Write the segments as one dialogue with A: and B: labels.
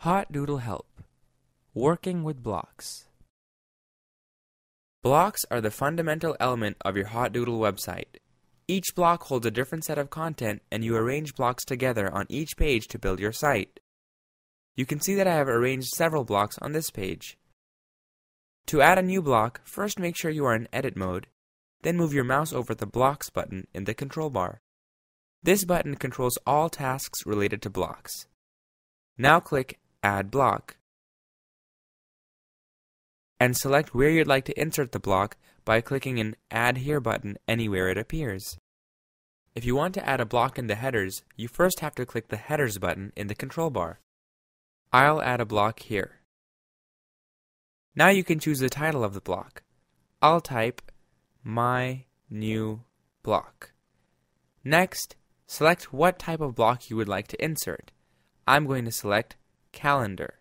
A: hotdoodle help. Working with blocks. Blocks are the fundamental element of your hotdoodle website. Each block holds a different set of content, and you arrange blocks together on each page to build your site. You can see that I have arranged several blocks on this page. To add a new block, first make sure you are in edit mode, then move your mouse over the blocks button in the control bar. This button controls all tasks related to blocks. Now click Add Block, and select where you'd like to insert the block by clicking an Add Here button anywhere it appears. If you want to add a block in the headers, you first have to click the Headers button in the control bar. I'll add a block here. Now you can choose the title of the block. I'll type My New Block. Next, select what type of block you would like to insert. I'm going to select Calendar.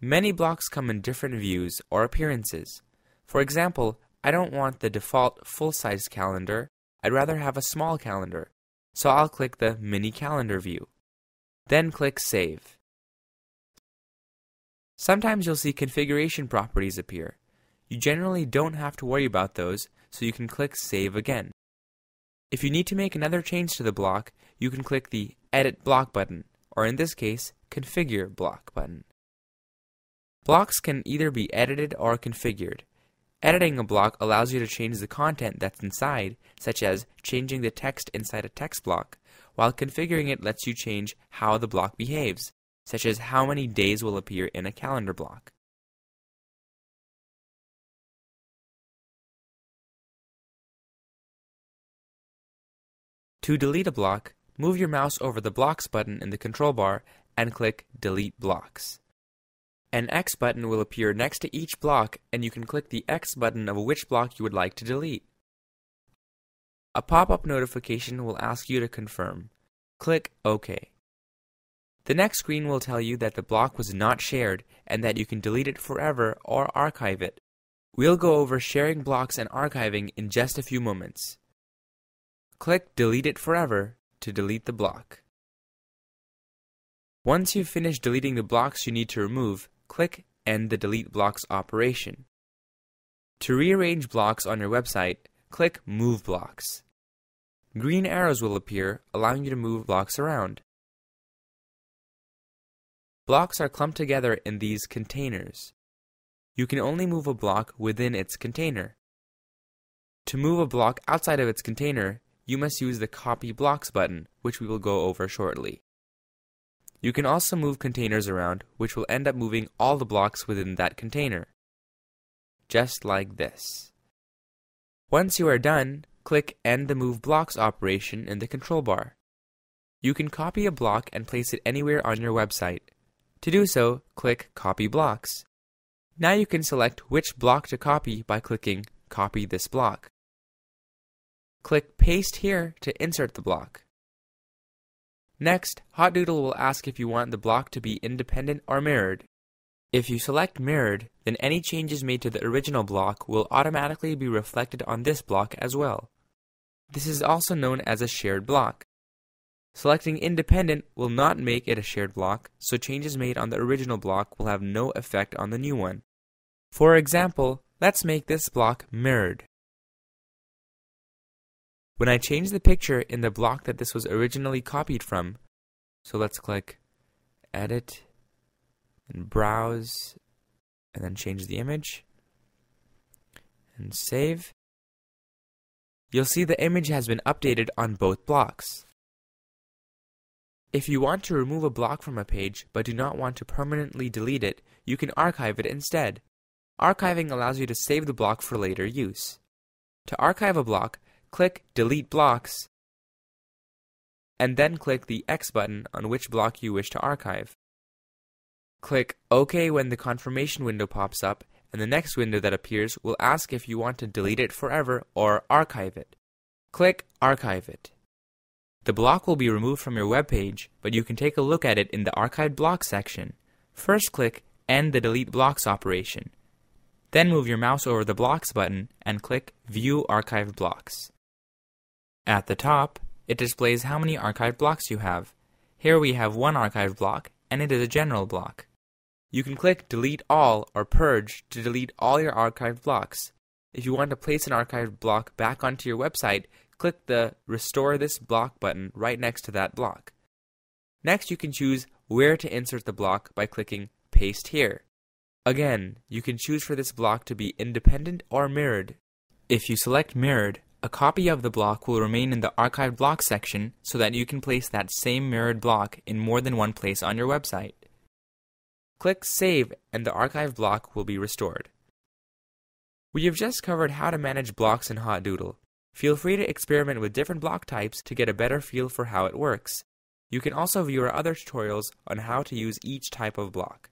A: Many blocks come in different views or appearances. For example, I don't want the default full-size calendar. I'd rather have a small calendar, so I'll click the Mini Calendar view. Then click Save. Sometimes you'll see configuration properties appear. You generally don't have to worry about those, so you can click Save again. If you need to make another change to the block, you can click the Edit Block button, or in this case, Configure Block button. Blocks can either be edited or configured. Editing a block allows you to change the content that's inside, such as changing the text inside a text block, while configuring it lets you change how the block behaves, such as how many days will appear in a calendar block. To delete a block, move your mouse over the Blocks button in the control bar and click Delete Blocks. An X button will appear next to each block, and you can click the X button of which block you would like to delete. A pop-up notification will ask you to confirm. Click OK. The next screen will tell you that the block was not shared and that you can delete it forever or archive it. We'll go over sharing blocks and archiving in just a few moments. Click Delete It Forever to delete the block. Once you've finished deleting the blocks you need to remove, click End the Delete Blocks operation. To rearrange blocks on your website, click Move Blocks. Green arrows will appear, allowing you to move blocks around. Blocks are clumped together in these containers. You can only move a block within its container. To move a block outside of its container, you must use the Copy Blocks button, which we will go over shortly. You can also move containers around, which will end up moving all the blocks within that container. Just like this. Once you are done, click End the Move Blocks operation in the control bar. You can copy a block and place it anywhere on your website. To do so, click Copy Blocks. Now you can select which block to copy by clicking Copy this block. Click Paste here to insert the block. Next, hotdoodle will ask if you want the block to be independent or mirrored. If you select mirrored, then any changes made to the original block will automatically be reflected on this block as well. This is also known as a shared block. Selecting independent will not make it a shared block, so changes made on the original block will have no effect on the new one. For example, let's make this block mirrored. When I change the picture in the block that this was originally copied from, so let's click Edit, and Browse, and then change the image, and Save, you'll see the image has been updated on both blocks. If you want to remove a block from a page but do not want to permanently delete it, you can archive it instead. Archiving allows you to save the block for later use. To archive a block, click Delete Blocks, and then click the X button on which block you wish to archive. Click OK when the confirmation window pops up, and the next window that appears will ask if you want to delete it forever or archive it. Click Archive it. The block will be removed from your web page, but you can take a look at it in the Archived Blocks section. First click End the Delete Blocks operation. Then move your mouse over the Blocks button and click View Archived Blocks. At the top, it displays how many archived blocks you have. Here we have one archived block, and it is a general block. You can click Delete All or Purge to delete all your archived blocks. If you want to place an archived block back onto your website, click the Restore This Block button right next to that block. Next, you can choose where to insert the block by clicking Paste Here. Again, you can choose for this block to be independent or mirrored. If you select Mirrored, a copy of the block will remain in the Archived Block section so that you can place that same mirrored block in more than one place on your website. Click Save and the archived block will be restored. We have just covered how to manage blocks in hotdoodle. Feel free to experiment with different block types to get a better feel for how it works. You can also view our other tutorials on how to use each type of block.